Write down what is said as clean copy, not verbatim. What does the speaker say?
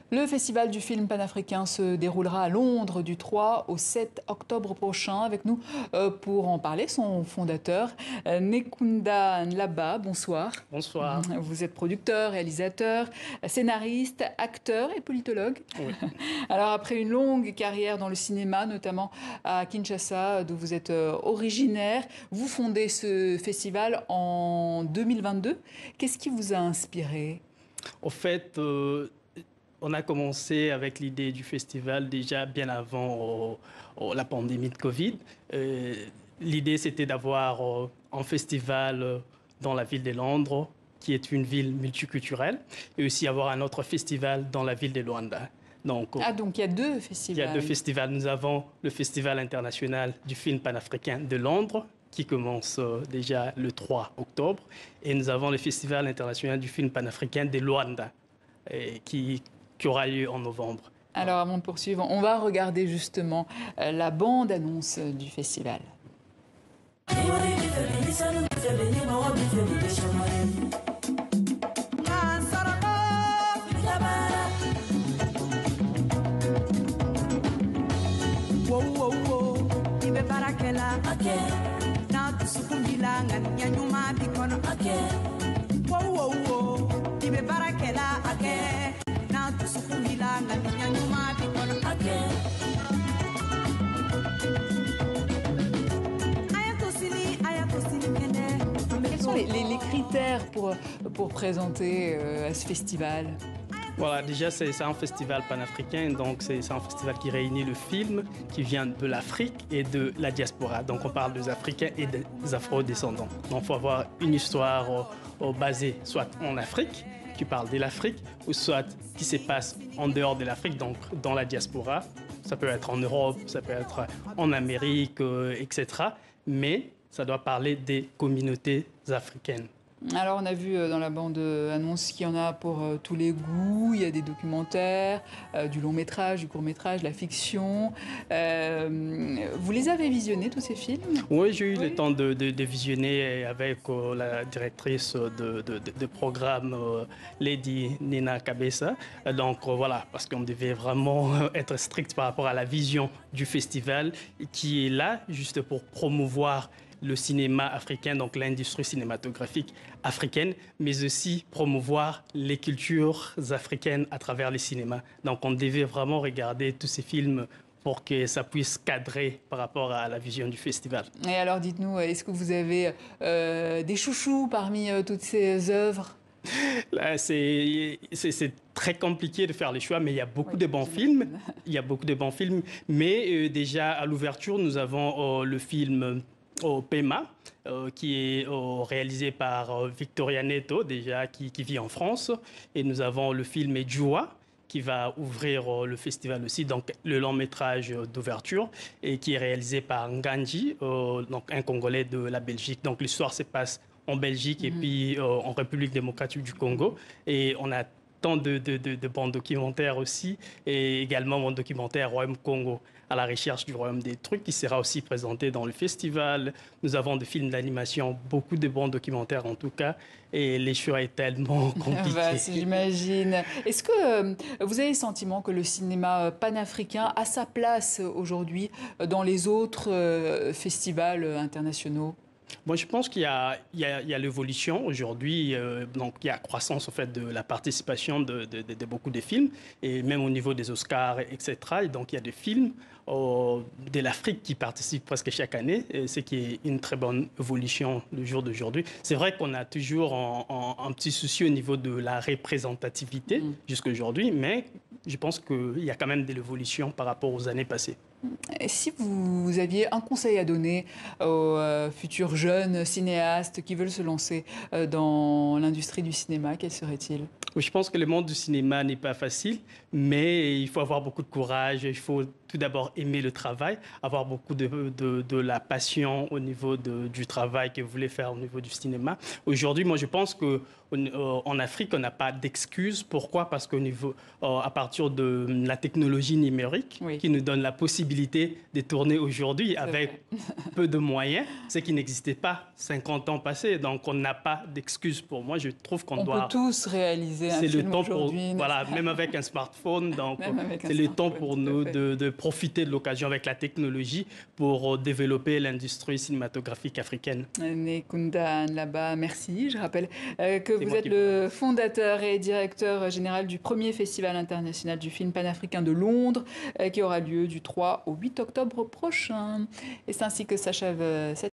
Le festival du film panafricain se déroulera à Londres du 3 au 7 octobre prochain. Avec nous pour en parler, son fondateur, Nekunda Nlaba. Bonsoir. Bonsoir. Vous êtes producteur, réalisateur, scénariste, acteur et politologue. Oui. Alors après une longue carrière dans le cinéma, notamment à Kinshasa, d'où vous êtes originaire, vous fondez ce festival en 2022. Qu'est-ce qui vous a inspiré ? Au fait, on a commencé avec l'idée du festival déjà bien avant la pandémie de Covid. L'idée, c'était d'avoir un festival dans la ville de Londres, qui est une ville multiculturelle, et aussi avoir un autre festival dans la ville de Luanda. Donc il y a deux festivals. Il y a deux festivals. Nous avons le Festival international du film panafricain de Londres, qui commence déjà le 3 octobre, et nous avons le Festival international du film panafricain de Luanda, qui aura lieu en novembre. Alors avant de poursuivre, on va regarder justement la bande-annonce du festival. Quels sont les critères pour présenter à ce festival ? Voilà, déjà, c'est un festival panafricain, donc c'est un festival qui réunit le film qui vient de l'Afrique et de la diaspora. Donc on parle des Africains et des Afro-descendants. Donc il faut avoir une histoire basée soit en Afrique, qui parle de l'Afrique, ou soit qui se passe en dehors de l'Afrique, donc dans la diaspora. Ça peut être en Europe, ça peut être en Amérique, etc. Mais ça doit parler des communautés africaines. Alors on a vu dans la bande-annonce qu'il y en a pour tous les goûts. Il y a des documentaires, du long-métrage, du court-métrage, de la fiction. Vous les avez visionnés, tous ces films ? Oui, j'ai eu le temps de visionner avec la directrice de programme, Lady Nina Kabessa. Donc voilà, parce qu'on devait vraiment être strict par rapport à la vision du festival qui est là juste pour promouvoir le cinéma africain, donc l'industrie cinématographique africaine, mais aussi promouvoir les cultures africaines à travers les cinémas. Donc on devait vraiment regarder tous ces films pour que ça puisse cadrer par rapport à la vision du festival. Et alors dites-nous, est-ce que vous avez des chouchous parmi toutes ces œuvres ? Là, c'est très compliqué de faire les choix, mais il y a beaucoup de bons films. Il y a beaucoup de bons films, mais déjà à l'ouverture, nous avons le film au Pema, qui est réalisé par Victoria Neto, déjà, qui vit en France. Et nous avons le film Edjoua, qui va ouvrir le festival aussi, donc le long métrage d'ouverture, et qui est réalisé par Nganji, donc un Congolais de la Belgique. Donc l'histoire se passe en Belgique et puis en République démocratique du Congo. Et on a tant de bons documentaires aussi, et également mon documentaire Royaume Congo, à la recherche du royaume des trucs, qui sera aussi présenté dans le festival. Nous avons des films d'animation, beaucoup de bons documentaires en tout cas, et les choix est tellement compliqué. J'imagine. Est-ce que vous avez le sentiment que le cinéma panafricain a sa place aujourd'hui dans les autres festivals internationaux ? Moi, je pense qu'il y a l'évolution aujourd'hui, donc il y a croissance en fait de la participation de beaucoup de films, et même au niveau des Oscars, etc. Et donc il y a des films de l'Afrique qui participent presque chaque année, ce qui est une très bonne évolution le jour d'aujourd'hui. C'est vrai qu'on a toujours un petit souci au niveau de la représentativité jusqu'à aujourd'hui, mais je pense qu'il y a quand même de l'évolution par rapport aux années passées. Et si vous aviez un conseil à donner aux futurs jeunes cinéastes qui veulent se lancer dans l'industrie du cinéma, quel serait-il ? Je pense que le monde du cinéma n'est pas facile, mais il faut avoir beaucoup de courage. Il faut tout d'abord aimer le travail, avoir beaucoup de la passion au niveau du travail que vous voulez faire au niveau du cinéma. Aujourd'hui, moi, je pense qu'en Afrique, on n'a pas d'excuses. Pourquoi ? Parce qu'à partir de la technologie numérique qui nous donne la possibilité possibilité de tourner aujourd'hui avec peu de moyens, ce qui n'existait pas 50 ans passés. Donc, on n'a pas d'excuses pour moi. Je trouve qu'on doit... On peut tous réaliser un film aujourd'hui. Voilà, même avec un smartphone. Donc, c'est le temps pour nous de profiter de l'occasion avec la technologie pour développer l'industrie cinématographique africaine. Nekunda Nlaba, merci. Je rappelle que vous êtes le fondateur et directeur général du premier festival international du film panafricain de Londres, qui aura lieu du 3 au 8 octobre prochain. Et c'est ainsi que s'achève cette